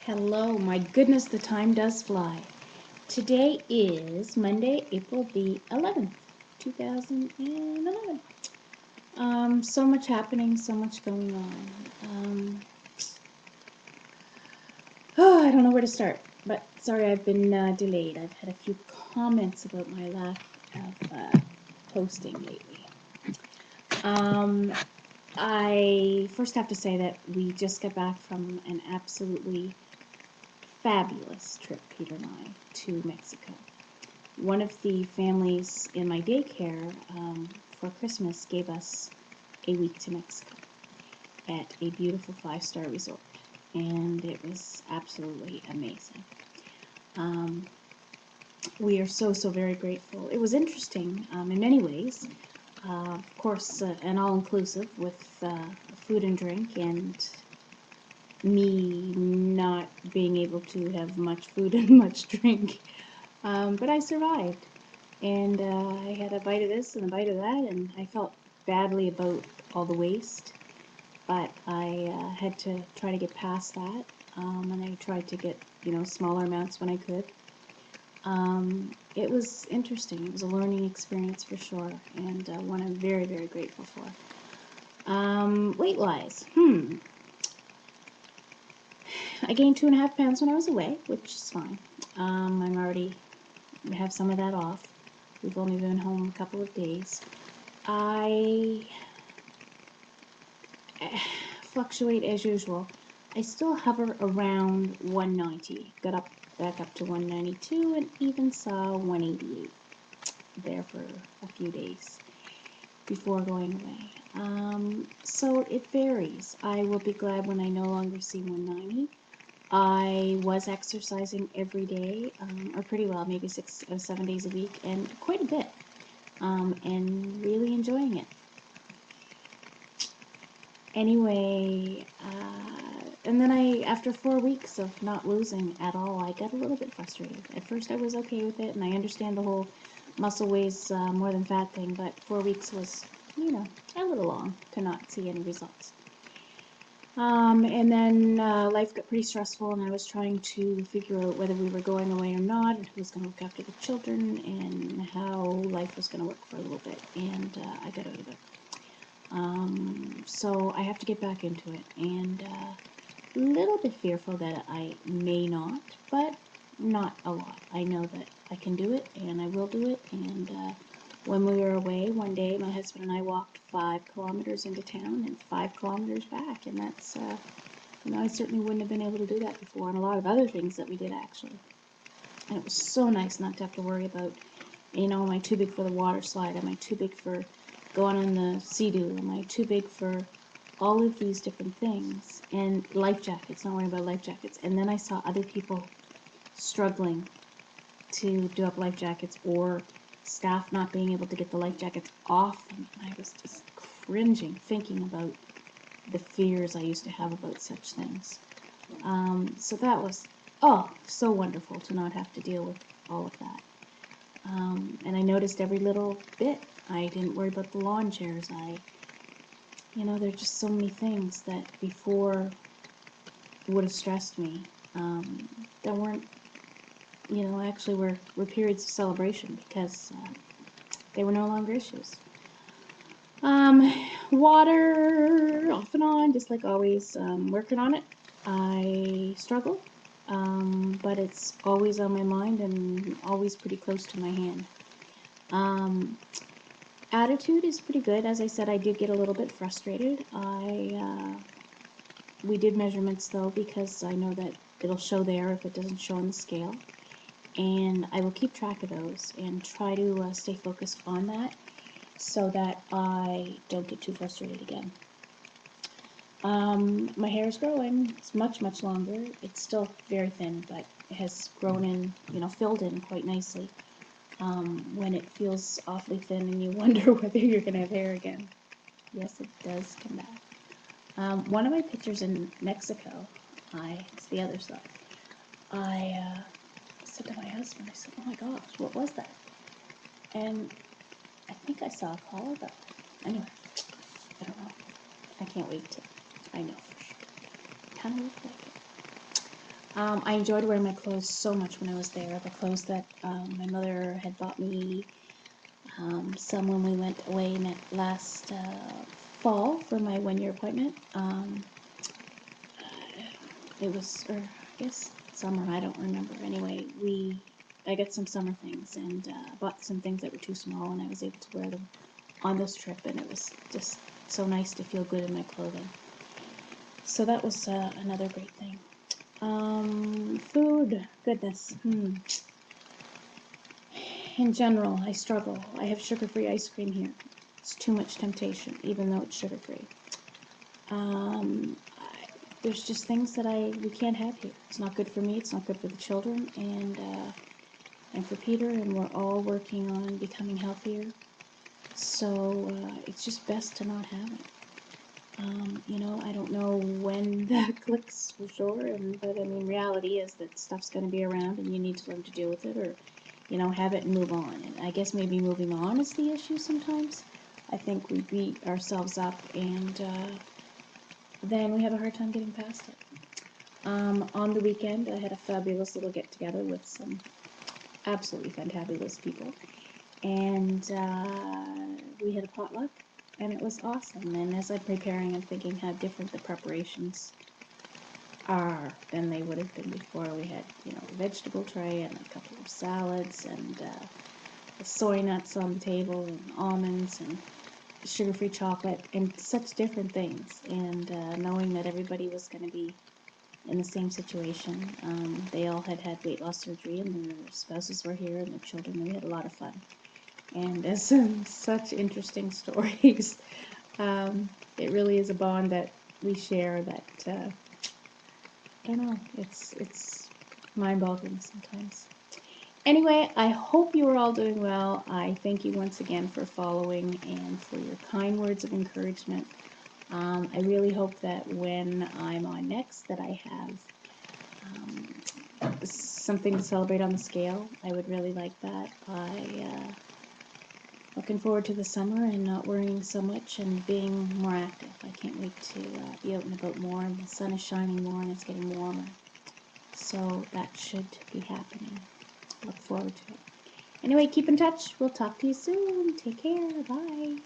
Hello, my goodness, the time does fly. Today is Monday, April the 11th, 2011. So much happening, so much going on. I don't know where to start, but sorry I've been delayed. I've had a few comments about my lack of posting lately. I first have to say that we just got back from an absolutely fabulous trip, Peter and I, to Mexico. One of the families in my daycare for Christmas gave us a week to Mexico at a beautiful 5-star resort, and it was absolutely amazing. We are so very grateful. It was interesting in many ways. Of course, an all-inclusive with food and drink, and me not being able to have much food and much drink. But I survived, and I had a bite of this and a bite of that, and I felt badly about all the waste, but I had to try to get past that, and I tried to get, smaller amounts when I could. It was interesting. It was a learning experience for sure, and one I'm very grateful for. Weight-wise, I gained 2.5 pounds when I was away, which is fine. I'm already have some of that off. We've only been home a couple of days. I fluctuate as usual. I still hover around 190. Got back up to 192 and even saw 188 there for a few days before going away. So it varies. I will be glad when I no longer see 190. I was exercising every day, or pretty well, maybe 6 or 7 days a week, and quite a bit, and really enjoying it. Anyway, and then after 4 weeks of not losing at all, I got a little bit frustrated. At first I was okay with it, and I understand the whole muscle weighs more than fat thing, but 4 weeks was, a little long to not see any results. And then life got pretty stressful, and I was trying to figure out whether we were going away or not, and who was going to look after the children, and how life was going to work for a little bit, and I got out of it. So I have to get back into it, and a little bit fearful that I may not, but not a lot. I know that I can do it, and I will do it, and when we were away one day, my husband and I walked 5 kilometers into town and 5 kilometers back, and that's, I certainly wouldn't have been able to do that before, and a lot of other things that we did actually. And it was so nice not to have to worry about, am I too big for the water slide? Am I too big for going on the Sea-Doo? Am I too big for all of these different things? And life jackets, not worrying about life jackets. And then I saw other people struggling to do up life jackets, or staff not being able to get the life jackets off them. I was just cringing thinking about the fears I used to have about such things. So that was, so wonderful to not have to deal with all of that. And I noticed every little bit. I didn't worry about the lawn chairs. There's just so many things that before would have stressed me. There weren't, actually were periods of celebration because they were no longer issues. Water, off and on, just like always, working on it. I struggle, but it's always on my mind and always pretty close to my hand. Attitude is pretty good. As I said, I did get a little bit frustrated. We did measurements though, because I know that it'll show there if it doesn't show on the scale. And I will keep track of those and try to stay focused on that so that I don't get too frustrated again. My hair is growing. It's much longer. It's still very thin, but it has grown in, filled in quite nicely. When it feels awfully thin and you wonder whether you're going to have hair again. Yes, it does come back. One of my pictures in Mexico, it's the other side, I said to my husband, I said, oh my gosh, what was that? And I think I saw a collarbone. Anyway, I don't know. I can't wait to, I know for sure. Kind of looked like it. I enjoyed wearing my clothes so much when I was there. The clothes that my mother had bought me some when we went away last fall for my 1-year appointment. It was, or I guess summer, I don't remember. Anyway, I got some summer things and bought some things that were too small, and I was able to wear them on this trip, and it was just so nice to feel good in my clothing. So that was another great thing. Food, goodness. In general, I struggle. I have sugar-free ice cream here. It's too much temptation, even though it's sugar-free. There's just things that we can't have here. It's not good for me. It's not good for the children, and for Peter. And we're all working on becoming healthier. So it's just best to not have it. You know, I don't know when that clicks for sure, but I mean, reality is that stuff's going to be around, and you need to learn to deal with it, or you know, have it and move on. And I guess maybe moving on is the issue sometimes. I think we beat ourselves up, and then we have a hard time getting past it. On the weekend, I had a fabulous little get-together with some absolutely fantabulous people, and we had a potluck, and it was awesome. And as I'm preparing, I'm thinking how different the preparations are than they would have been before. We had, you know, a vegetable tray and a couple of salads and soy nuts on the table and almonds and sugar-free chocolate and such different things. And knowing that everybody was going to be in the same situation. They all had weight loss surgery, and their spouses were here, and their children. And we had a lot of fun. And there's such interesting stories. It really is a bond that we share that, I don't know, it's mind-boggling sometimes. Anyway, I hope you are all doing well. I thank you once again for following and for your kind words of encouragement. I really hope that when I'm on next that I have something to celebrate on the scale. I would really like that. Looking forward to the summer and not worrying so much and being more active. I can't wait to be out and about more, and the sun is shining more and it's getting warmer. So that should be happening. Look forward to it. Anyway, keep in touch. We'll talk to you soon. Take care. Bye.